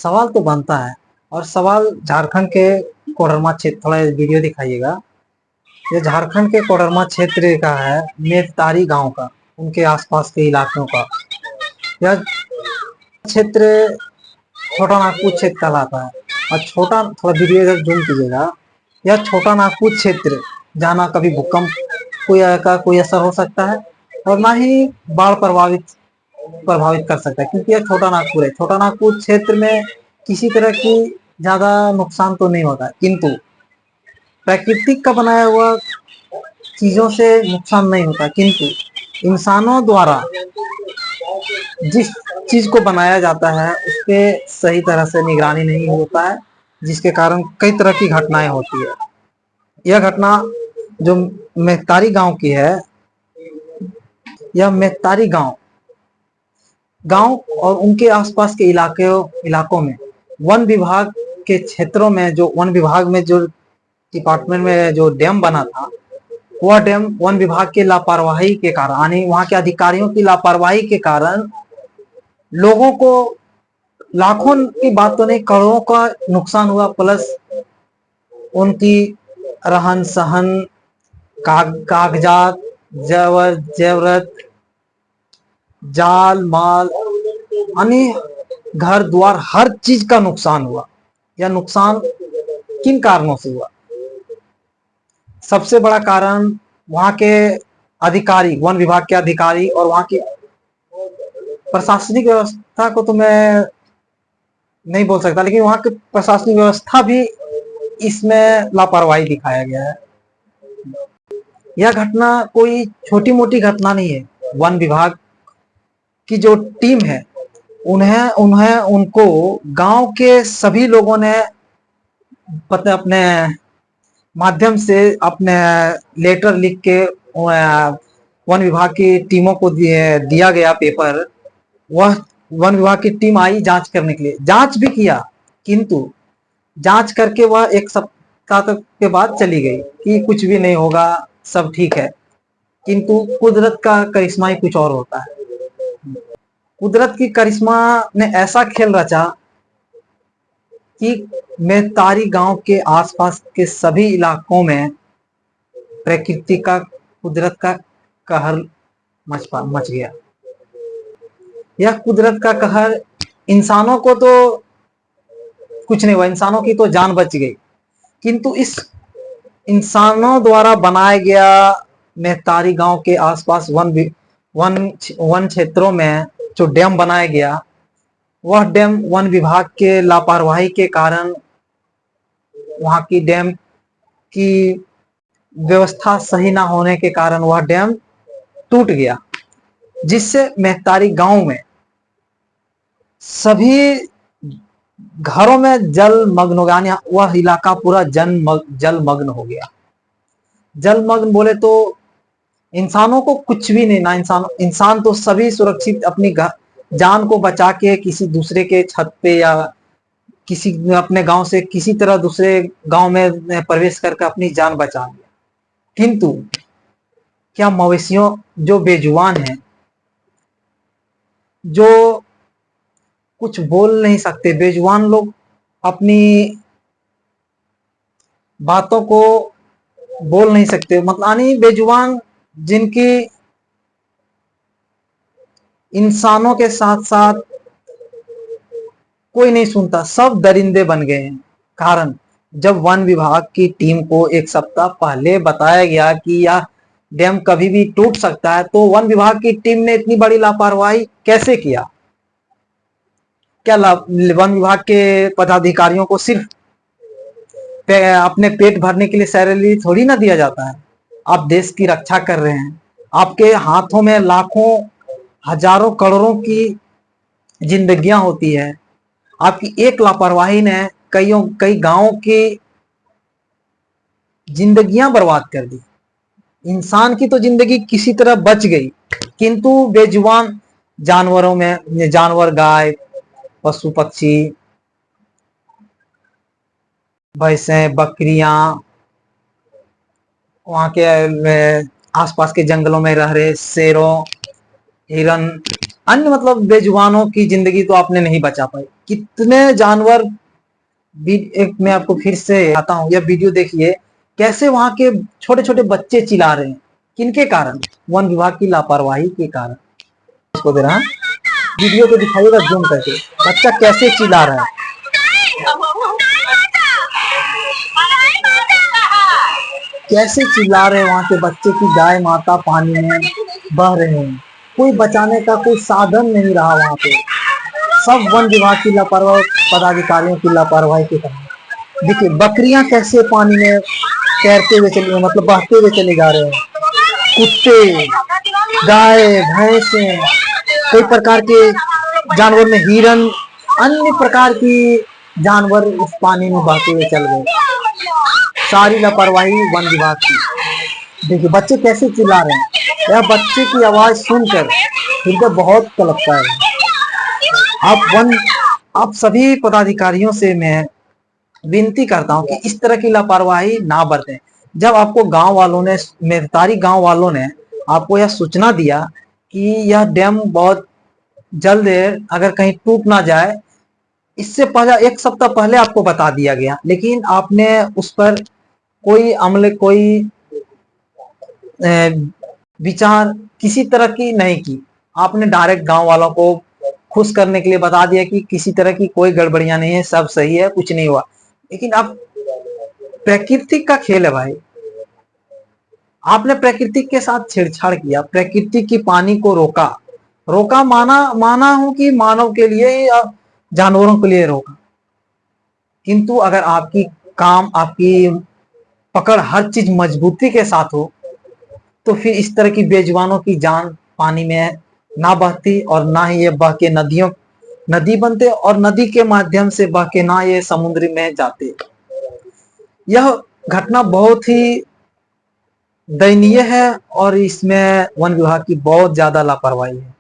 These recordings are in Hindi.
सवाल तो बनता है। और सवाल झारखंड के कोडरमा क्षेत्र, थोड़ा वीडियो दिखाइएगा। ये झारखंड के कोडरमा क्षेत्र का है, मेघतारी गांव का, उनके आसपास के इलाकों का। यह क्षेत्र छोटा नागपुर क्षेत्र कहलाता है। और छोटा, थोड़ा वीडियो इधर जूम कीजिएगा। यह छोटा नागपुर क्षेत्र जहाँ ना कभी भूकंप कोई असर हो सकता है और ना ही बाढ़ प्रभावित कर सकता है, क्योंकि यह छोटा नागपुर है। छोटा नागपुर क्षेत्र में किसी तरह की ज्यादा नुकसान तो नहीं होता, किंतु प्राकृतिक का बनाया हुआ चीजों से नुकसान नहीं होता, किंतु इंसानों द्वारा जिस चीज को बनाया जाता है उस पे सही तरह से निगरानी नहीं होता है, जिसके कारण कई तरह की घटनाएं होती है। यह घटना जो मेहतारी गांव की है, यह मेहतारी गांव और उनके आसपास के इलाकों में वन विभाग के क्षेत्रों में, जो वन विभाग में जो डिपार्टमेंट में जो डैम बना था, वह डैम वन विभाग के लापरवाही के कारण, यानी वहां के अधिकारियों की लापरवाही के कारण लोगों को लाखों की बात तो नहीं, करोड़ों का नुकसान हुआ। प्लस उनकी रहन सहन, कागजात, जेवरत, जाल माल, यानी घर द्वार, हर चीज का नुकसान हुआ। यह नुकसान किन कारणों से हुआ? सबसे बड़ा कारण वहां के अधिकारी, वन विभाग के अधिकारी और वहां की प्रशासनिक व्यवस्था को तो मैं नहीं बोल सकता, लेकिन वहां की प्रशासनिक व्यवस्था भी इसमें लापरवाही दिखाया गया है। यह घटना कोई छोटी मोटी घटना नहीं है। वन विभाग की जो टीम है, उनको गांव के सभी लोगों ने अपने माध्यम से अपने लेटर लिख के वन विभाग की टीमों को दिया गया पेपर। वह वन विभाग की टीम आई जांच करने के लिए, जांच भी किया, किंतु जांच करके वह एक सप्ताह तक के बाद चली गई कि कुछ भी नहीं होगा, सब ठीक है। किंतु कुदरत का करिश्मा ही कुछ और होता है। कुदरत की करिश्मा ने ऐसा खेल रचा कि मेहतारी गांव के आसपास के सभी इलाकों में प्रकृति का, कुदरत का कहर मच गया। यह कुदरत का कहर, इंसानों को तो कुछ नहीं हुआ, इंसानों की तो जान बच गई, किंतु इस इंसानों द्वारा बनाया गया मेहतारी गांव के आसपास वन क्षेत्रों में जो डैम बनाया गया, वह डैम वन विभाग के लापरवाही के कारण, वहां की डैम की व्यवस्था सही ना होने के कारण वह डैम टूट गया, जिससे मेहतारी गांव में सभी घरों में जलमग्न हो गया। वह इलाका पूरा जलमग्न हो गया। जलमग्न बोले तो इंसानों को कुछ भी नहीं, ना इंसान तो सभी सुरक्षित अपनी जान को बचा के किसी दूसरे के छत पे या किसी अपने गांव से किसी तरह दूसरे गांव में प्रवेश करके अपनी जान बचा लिया। किंतु क्या मवेशियों जो बेजुबान हैं, जो कुछ बोल नहीं सकते, बेजुबान लोग अपनी बातों को बोल नहीं सकते, मतलब यानी बेजुबान जिनकी इंसानों के साथ साथ कोई नहीं सुनता, सब दरिंदे बन गए हैं। कारण जब वन विभाग की टीम को एक सप्ताह पहले बताया गया कि यह डैम कभी भी टूट सकता है, तो वन विभाग की टीम ने इतनी बड़ी लापरवाही कैसे किया? क्या वन विभाग के पदाधिकारियों को सिर्फ अपने पेट भरने के लिए सैलरी थोड़ी ना दिया जाता है? आप देश की रक्षा कर रहे हैं, आपके हाथों में लाखों हजारों करोड़ों की जिंदगियां होती है। आपकी एक लापरवाही ने कई गांवों की जिंदगियां बर्बाद कर दी। इंसान की तो जिंदगी किसी तरह बच गई, किंतु बेजुबान जानवरों में, जानवर, गाय, पशु पक्षी, भैंसें, बकरियां, वहां के आसपास के जंगलों में रह रहे शेरों, हिरन, अन्य मतलब बेजुबानों की जिंदगी तो आपने नहीं बचा पाई। कितने जानवर भी, एक मैं आपको फिर से आता हूँ, यह वीडियो देखिए कैसे वहां के छोटे छोटे बच्चे चिल्ला रहे हैं। किनके कारण? वन विभाग की लापरवाही के कारण। इसको दे रहा है, वीडियो को दिखाइएगा जूम करके, बच्चा कैसे चिल्ला रहा है, कैसे चिल्ला रहे हैं वहां के बच्चे की गाय माता पानी में बह रहे हैं। कोई बचाने का कोई साधन नहीं रहा वहां पे। सब वन विभाग की लापरवाही, पदाधिकारियों की लापरवाही के कारण। देखिए बकरियां कैसे पानी में तैरते हुए चले, मतलब बहते हुए चले जा रहे हैं। कुत्ते, गाय, भैंसे, कई प्रकार के जानवर में हिरन, अन्य प्रकार की जानवर उस पानी में बहते हुए चल गए। सारी लापरवाही वन विभाग की। देखिए बच्चे कैसे चिल्ला रहे हैं। यह बच्चे की आवाज सुनकर हृदय बहुत कलपता है। आप सभी पदाधिकारियों से मैं विनती करता हूं कि इस तरह की लापरवाही ना बरतें। जब आपको गांव वालों ने, मेहतारी गांव वालों ने आपको यह सूचना दिया कि यह डैम बहुत जल्द अगर कहीं टूट ना जाए, इससे पहले 1 सप्ताह पहले आपको बता दिया गया, लेकिन आपने उस पर कोई अमल, कोई विचार किसी तरह की नहीं की। आपने डायरेक्ट गांव वालों को खुश करने के लिए बता दिया कि किसी तरह की कोई गड़बड़ियां नहीं है, सब सही है, कुछ नहीं हुआ। लेकिन अब प्रकृति का खेल है भाई, आपने प्रकृति के साथ छेड़छाड़ किया, प्रकृति की पानी को रोका माना हूं कि मानव के लिए या जानवरों के लिए रोका। किंतु अगर आपकी पकड़ हर चीज मजबूती के साथ हो, तो फिर इस तरह की बेजुबानों की जान पानी में ना बहती, और ना ही ये बह के नदी बनते, और नदी के माध्यम से बह के ना ये समुद्र में जाते। यह घटना बहुत ही दयनीय है और इसमें वन विभाग की बहुत ज्यादा लापरवाही है।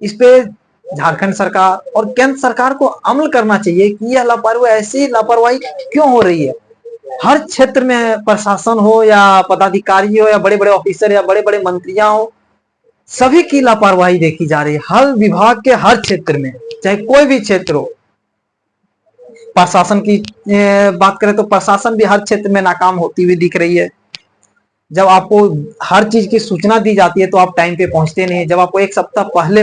इस पे झारखंड सरकार और केंद्र सरकार को अमल करना चाहिए कि यह लापरवाही, ऐसी लापरवाही क्यों हो रही है। हर क्षेत्र में प्रशासन हो या पदाधिकारी हो या बड़े बड़े ऑफिसर या बड़े बड़े मंत्रियां हो, सभी की लापरवाही देखी जा रही है। हर विभाग के हर क्षेत्र में, चाहे कोई भी क्षेत्र हो। प्रशासन की बात करें तो प्रशासन भी हर क्षेत्र में नाकाम होती हुई दिख रही है। जब आपको हर चीज की सूचना दी जाती है तो आप टाइम पे पहुंचते नहीं। जब आपको 1 सप्ताह पहले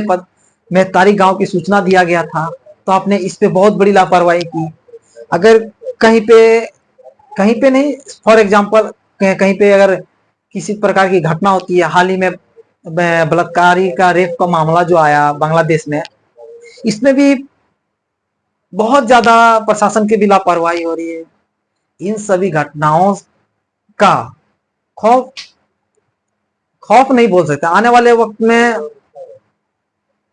मेहतारी गांव की सूचना दिया गया था, तो आपने इस पे बहुत बड़ी लापरवाही की। अगर कहीं पे नहीं, फॉर एग्जाम्पल कहीं पे अगर किसी प्रकार की घटना होती है, हाल ही में बलात्कारी का, रेप का मामला जो आया बांग्लादेश में, इसमें भी बहुत ज्यादा प्रशासन की भी लापरवाही हो रही है। इन सभी घटनाओं का खौफ नहीं बोल सकते। आने वाले वक्त में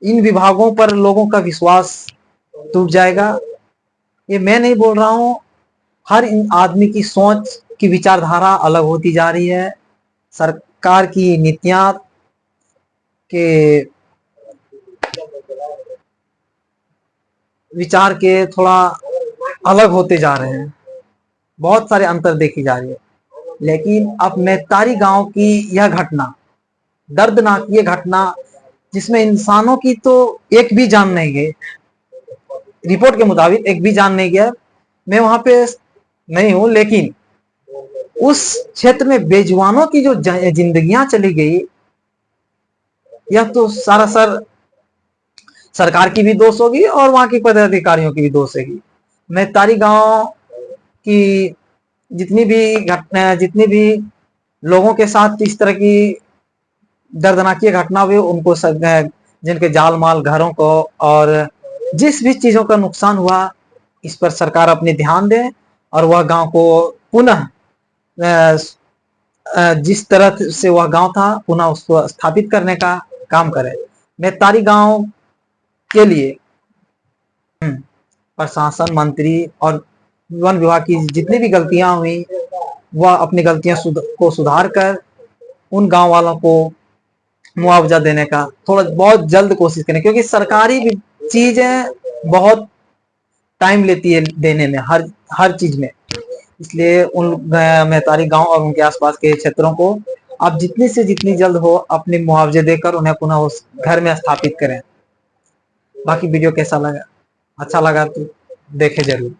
इन विभागों पर लोगों का विश्वास टूट जाएगा। ये मैं नहीं बोल रहा हूं, हर आदमी की सोच की विचारधारा अलग होती जा रही है। सरकार की नीतियां के विचार के थोड़ा अलग होते जा रहे हैं, बहुत सारे अंतर देखी जा रही है। लेकिन अब मेहतारी गांव की यह घटना, दर्दनाक ये घटना, जिसमें इंसानों की तो एक भी जान नहीं गई, रिपोर्ट के मुताबिक एक भी जान नहीं गया। मैं वहां पे नहीं हूं, लेकिन उस क्षेत्र में बेजुबानों की जो जिंदगियां चली गई, यह तो सारा सरकार की भी दोष होगी और वहां के पदाधिकारियों की भी दोष होगी। मेहतारी गांव की जितनी भी लोगों के साथ इस तरह की दर्दनाक घटना हुई, उनको जिनके जाल माल घरों को और जिस भी चीजों का नुकसान हुआ, इस पर सरकार अपने ध्यान दे और वह गांव को पुनः जिस तरह से वह गांव था पुनः उसको स्थापित करने का काम करे। मेहतारी गांव के लिए प्रशासन, मंत्री और वन विभाग की जितनी भी गलतियां हुई, वह अपनी गलतियां को सुधार कर उन गांव वालों को मुआवजा देने का थोड़ा बहुत जल्द कोशिश करें, क्योंकि सरकारी चीजें बहुत टाइम लेती है देने में, हर चीज में। इसलिए उन मेहतारी गांव और उनके आसपास के क्षेत्रों को आप जितनी से जितनी जल्द हो अपने मुआवजे देकर उन्हें पुनः उस घर में स्थापित करें। बाकी वीडियो कैसा लगा अच्छा लगा तो देखे जरूर।